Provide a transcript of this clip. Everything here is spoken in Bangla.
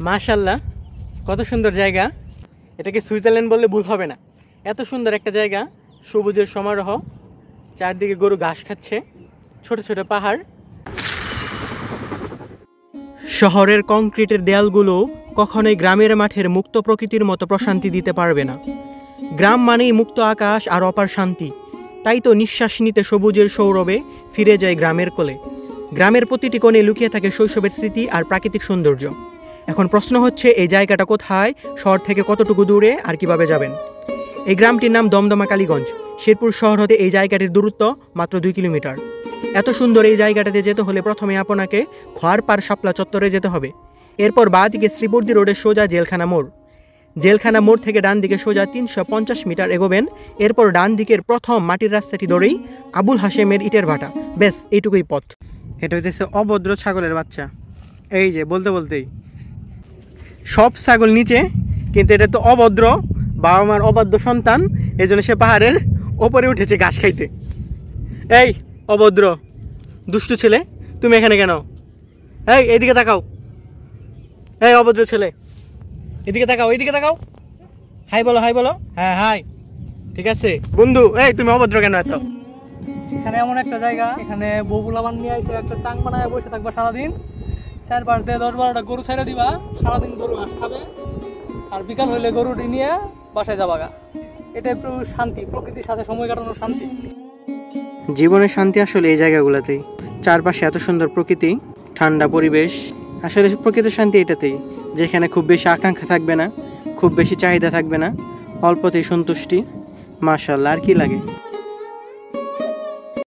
মাশাআল্লাহ, কত সুন্দর জায়গা। এটাকে সুইজারল্যান্ড বললে ভুল হবে না। এত সুন্দর একটা জায়গা, সবুজের সমারোহ, চারদিকে গরু ঘাস খাচ্ছে, ছোট ছোট পাহাড়। শহরের কংক্রিটের দেয়ালগুলো কখনোই গ্রামের মাঠের মুক্ত প্রকৃতির মতো প্রশান্তি দিতে পারবে না। গ্রাম মানেই মুক্ত আকাশ আর অপার শান্তি। তাই তো নিঃশ্বাস নিতে সবুজের সৌরভে ফিরে যায় গ্রামের কোলে। গ্রামের প্রতিটি কোণে লুকিয়ে থাকে শৈশবের স্মৃতি আর প্রাকৃতিক সৌন্দর্য। এখন প্রশ্ন হচ্ছে, এই জায়গাটা কোথায়, শহর থেকে কতটুকু দূরে, আর কিভাবে যাবেন? এই গ্রামটির নাম দমদমা কালীগঞ্জ। শেরপুর শহর হতে এই জায়গাটির দূরত্ব মাত্র 2 কিলোমিটার। এত সুন্দর এই জায়গাটাতে যেতে হলে প্রথমে আপনাকে খোয়ারপাড় শাপলা চত্বরে যেতে হবে। এরপর বাঁ দিকে শ্রীবর্দী রোডের সোজা জেলখানা মোড়। জেলখানা মোড় থেকে ডান দিকে সোজা 350 মিটার এগোবেন। এরপর ডান দিকের প্রথম মাটির রাস্তাটি ধরেই আবুল হাশেমের ইটের ভাটা। ব্যাস এইটুকুই পথ। এটা হইতেছে অভদ্র ছাগলের বাচ্চা। এই যে বলতে বলতেই সব ছাগল নিচে, কিন্তু এটা তো অভদ্র, বাবা মার অবাধ্য সন্তান, এই জন্য সে পাহাড়ের ওপরে উঠেছে ঘাস খাইতে। এই অভদ্র দুষ্টু ছেলে, তুমি এখানে কেন? এই এইদিকে তাকাও। এই অভদ্র ছেলে, এদিকে তাকাও, এইদিকে তাকাও। হাই বলো, হাই বলো। হ্যাঁ হাই, ঠিক আছে বন্ধু। এই তুমি অভদ্র কেন এত? এখানে এমন একটা জায়গা, এখানে বগুলা বান নিয়ে এসে একটা চাং বানায় বসে থাকবা সারাদিন। 4-5 দিয়ে 10-12টা গরু ছাইড়া দিবা, সারাদিন গরু ঘাস খাবে, আর বিকাল হইলে গরুটি নিয়ে বাসায় যাবা গা। এটা একটু শান্তি, প্রকৃতির সাথে সময় কাটানোর শান্তি। জীবনের শান্তি আসলে এই জায়গাগুলোতেই। চারপাশে এত সুন্দর প্রকৃতি, ঠান্ডা পরিবেশ। আসলে প্রকৃত শান্তি এটাতেই, যেখানে খুব বেশি আকাঙ্ক্ষা থাকবে না, খুব বেশি চাহিদা থাকবে না, অল্পতেই সন্তুষ্টি। মাশাআল্লাহ, আর কি লাগে।